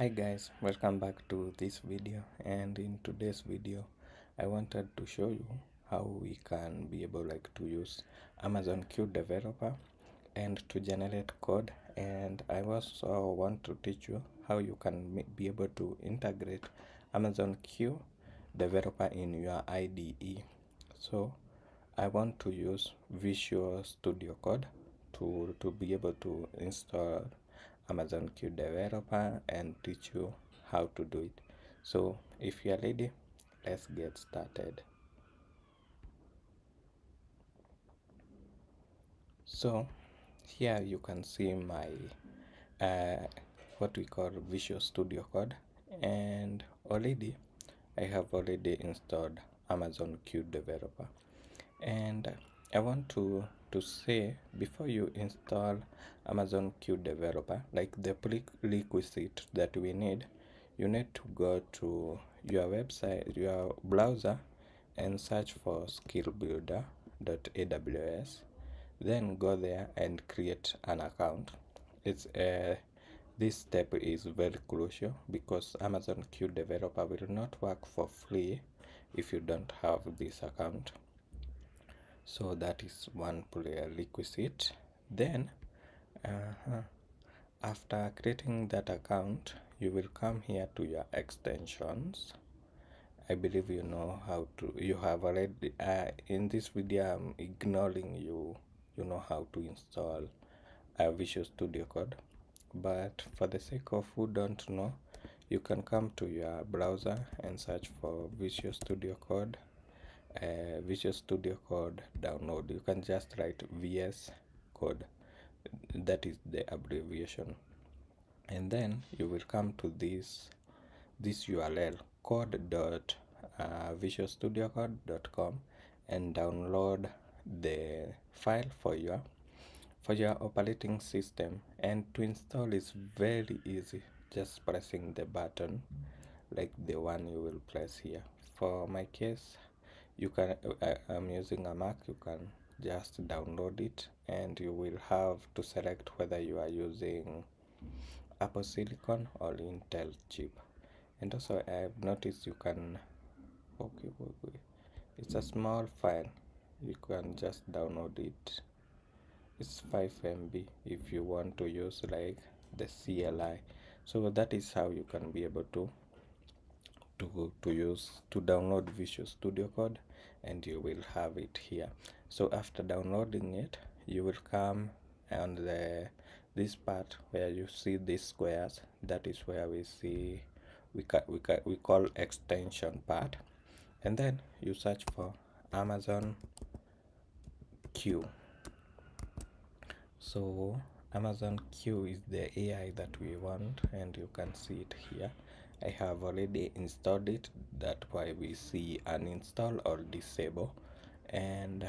Hi guys, welcome back to this video, and in today's video I wanted to show you how we can be able to use Amazon Q developer and to generate code. And I also want to teach you how you can be able to integrate Amazon Q developer in your IDE. So I want to use Visual Studio Code to be able to install Amazon Q developer and teach you how to do it. So if you are ready, let's get started. So here you can see my what we call Visual Studio Code, and already I have already installed Amazon Q developer. And I want to say, before you install Amazon Q developer, like the prerequisite that we need, you need to go to your website, your browser, and search for skillbuilder.aws. Then go there and create an account. This step is very crucial because Amazon Q developer will not work for free if you don't have this account. So that is one prerequisite. Then after creating that account, you will come here to your extensions. I believe you know how to, you have already in this video I'm ignoring you know how to install Visual Studio Code, but for the sake of who don't know, you can come to your browser and search for Visual Studio Code. Visual Studio Code download. You can just write VS Code, that is the abbreviation, and then you will come to this URL, code.visualstudiocode.com, and download the file for your operating system. And to install is very easy, just pressing the button like the one you will press here. For my case, you can I'm using a Mac. You can just download it, and you will have to select whether you are using Apple Silicon or Intel chip. And also I've noticed you can it's a small file, you can just download it. It's 5 MB if you want to use like the CLI. So that is how you can be able to download Visual Studio Code, and you will have it here. So after downloading it, you will come on this part where you see these squares. That is where we see we call extension part, and then you search for Amazon Q. So Amazon Q is the AI that we want, and you can see it here. I have already installed it, that's why we see uninstall or disable. And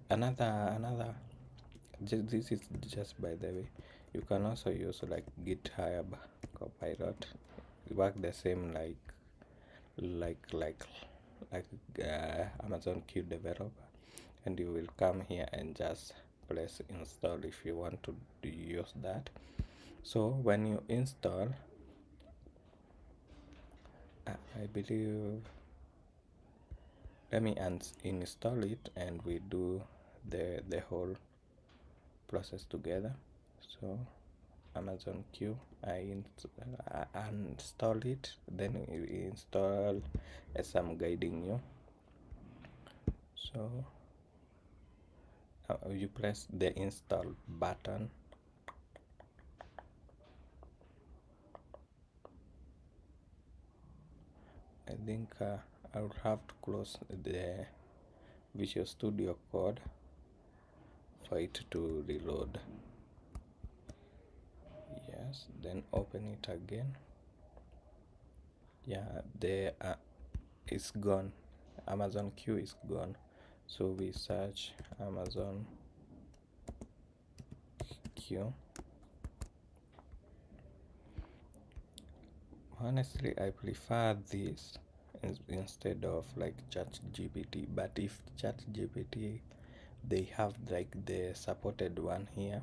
another this is just by the way, you can also use like GitHub Copilot. It work the same like Amazon Q developer, and you will come here and just press install if you want to use that. So when you install, I believe, let me uninstall it and we do the whole process together. So Amazon Q, I uninstall it, then you install as I'm guiding you. So you press the install button. I think I will have to close the Visual Studio Code for it to reload. Yes, then open it again. Yeah, it's gone. Amazon Q is gone. So we search Amazon Q. Honestly, I prefer this instead of like ChatGPT, but if ChatGPT, they have like the supported one here,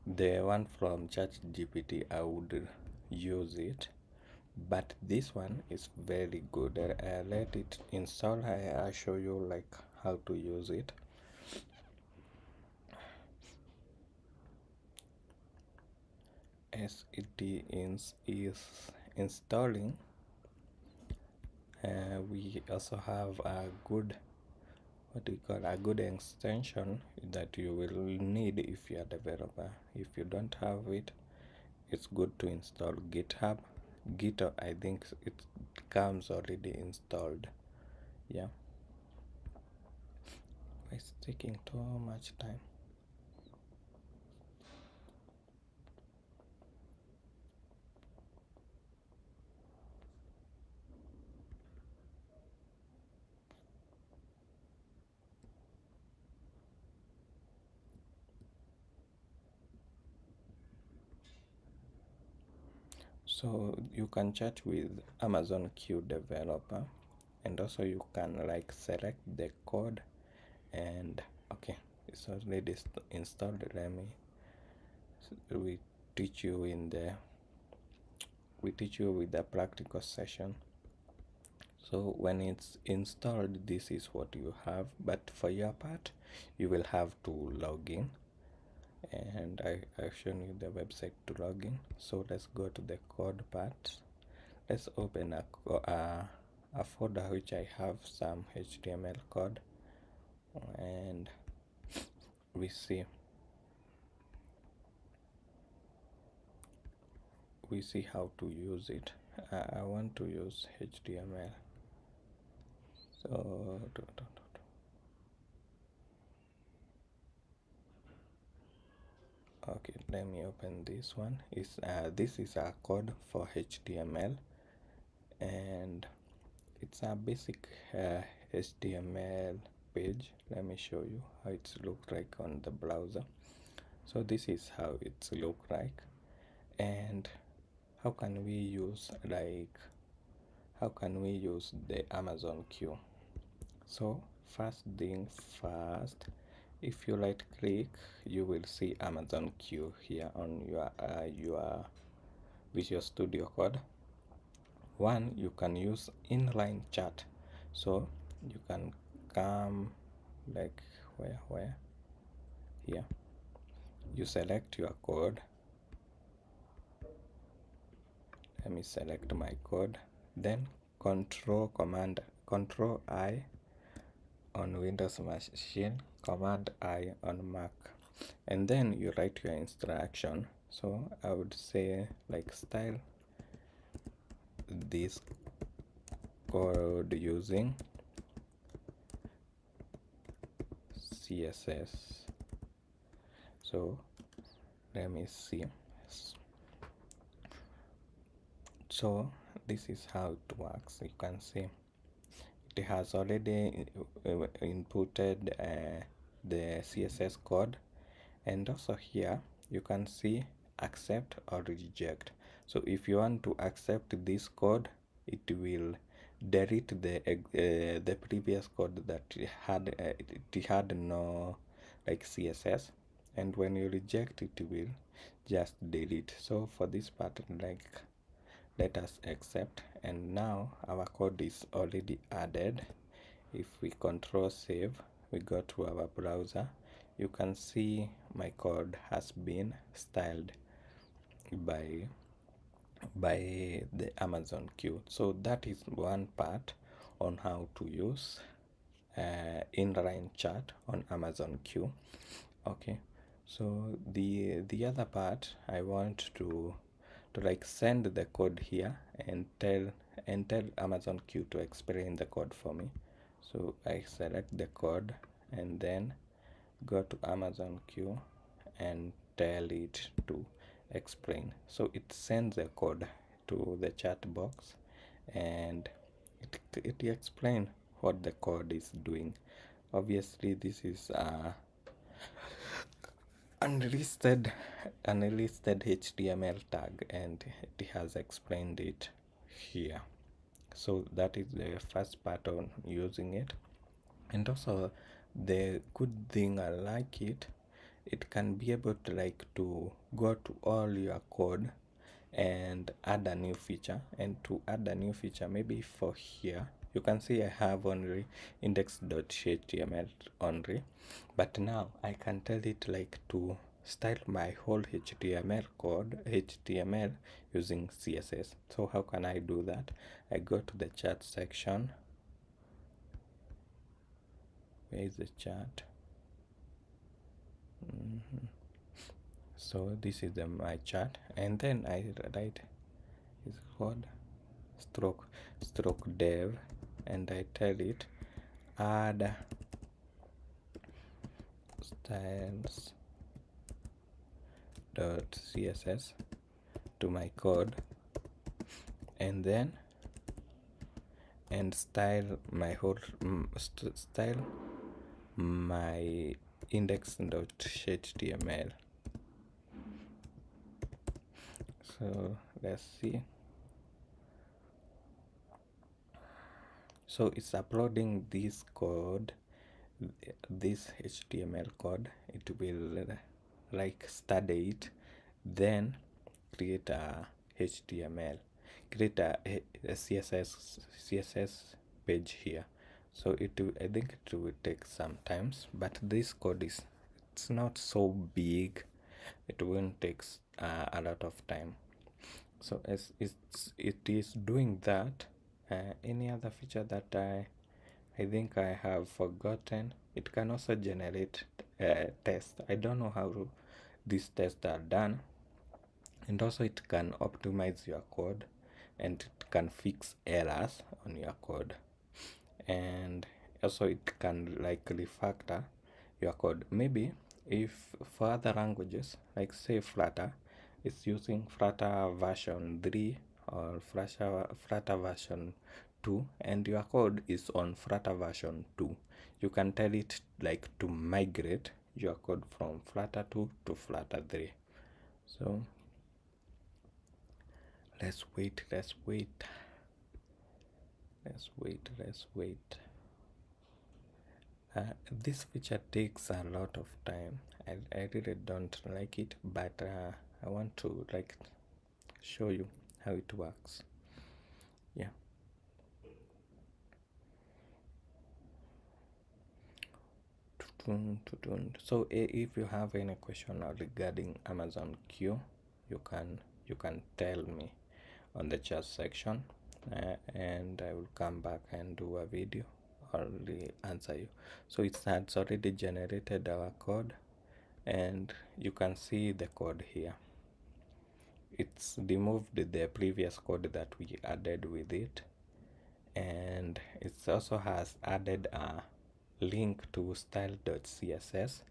the one from ChatGPT, I would use it, but this one is very good. Let it install. I'll show you like how to use it. As it is installing, we also have a good, what do you call, a good extension that you will need if you are a developer. If you don't have it, it's good to install GitHub. I think it comes already installed. Yeah, it's taking too much time. So you can chat with Amazon Q developer, and also you can like select the code, and okay, it's already installed. Let me, we teach you in the, we teach you with the practical session. So when it's installed, this is what you have, but for your part you will have to log in, and I've shown you the website to log in. So let's go to the code part. Let's open a folder which I have some HTML code, and we see how to use it. I want to use HTML, so okay, let me open this one. This is a code for HTML, and it's a basic HTML page. Let me show you how it looks like on the browser. So this is how it looks like, and how can we use the Amazon Q? So first thing first, if you right click, you will see Amazon Q here on your Visual Studio Code. One, you can use inline chat, so you can come like where here, you select your code. Let me select my code, then control I on Windows machine, Command I on Mac, and then you write your instruction. So I would say like style this code using CSS. So let me see. So this is how it works. You can see it has already inputted the CSS code, and also here you can see accept or reject. So if you want to accept this code, it will delete the previous code that it had no like CSS, and when you reject it, it will just delete. So for this pattern, like, let us accept, and now our code is already added. If we control save, we go to our browser, you can see my code has been styled by the Amazon Q. So that is one part on how to use inline chat on Amazon Q. Okay, so the other part, I want to like send the code here and tell Amazon Q to explain the code for me. So I select the code and then go to Amazon Q and tell it to explain. So it sends a code to the chat box, and it explains what the code is doing. Obviously this is unlisted HTML tag, and it has explained it here. So that is the first part on using it. And also the good thing I like it can be able to like to go to all your code and add a new feature. And to add a new feature, maybe for here, you can see I have only index.html only, but now I can tell it like to style my whole HTML using CSS. So how can I do that? I go to the chat section. Where is the chat? So this is my chart, and then I write is called stroke dev, and I tell it add styles.css to my code, and then style my whole style my index.html. So let's see. So it's uploading this code, this HTML code. It will like study it, then create a HTML, create a CSS page here. So it will, I think it will take some times, but this code is, it's not so big, it won't take a lot of time. So as it is doing that, any other feature that I think I have forgotten, it can also generate tests. I don't know how these tests are done, and also it can optimize your code, and it can fix errors on your code, and also it can like refactor your code. Maybe if for other languages, like say Flutter, it's using Flutter version 3 or Flutter version 2, and your code is on Flutter version 2, you can tell it like to migrate your code from Flutter 2 to Flutter 3. So let's wait. This feature takes a lot of time. I really don't like it, but I want to like show you how it works. Yeah. So if you have any question regarding Amazon Q, you can tell me on the chat section, and I will come back and do a video or answer you. So it has already generated our code, and you can see the code here. It's removed the previous code that we added with it, and it also has added a link to style.css,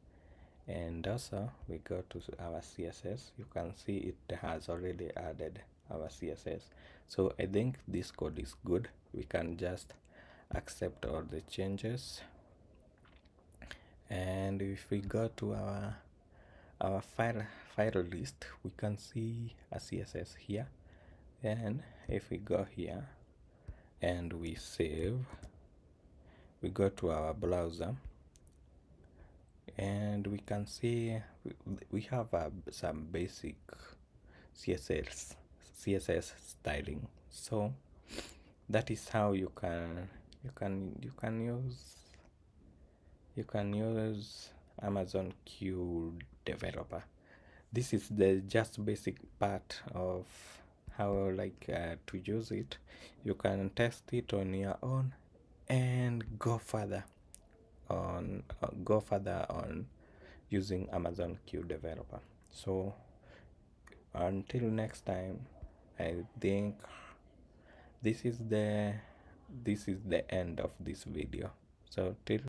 and also we go to our CSS. You can see it has already added our CSS. So I think this code is good. We can just accept all the changes, and if we go to our file list, we can see a CSS here, and if we go here and we save, we go to our browser, and we can see we have some basic CSS styling. So that is how you can use Amazon Q Developer. This is the just basic part of how to use it. You can test it on your own and go further on using Amazon Q Developer. So until next time, I think this is the end of this video. So till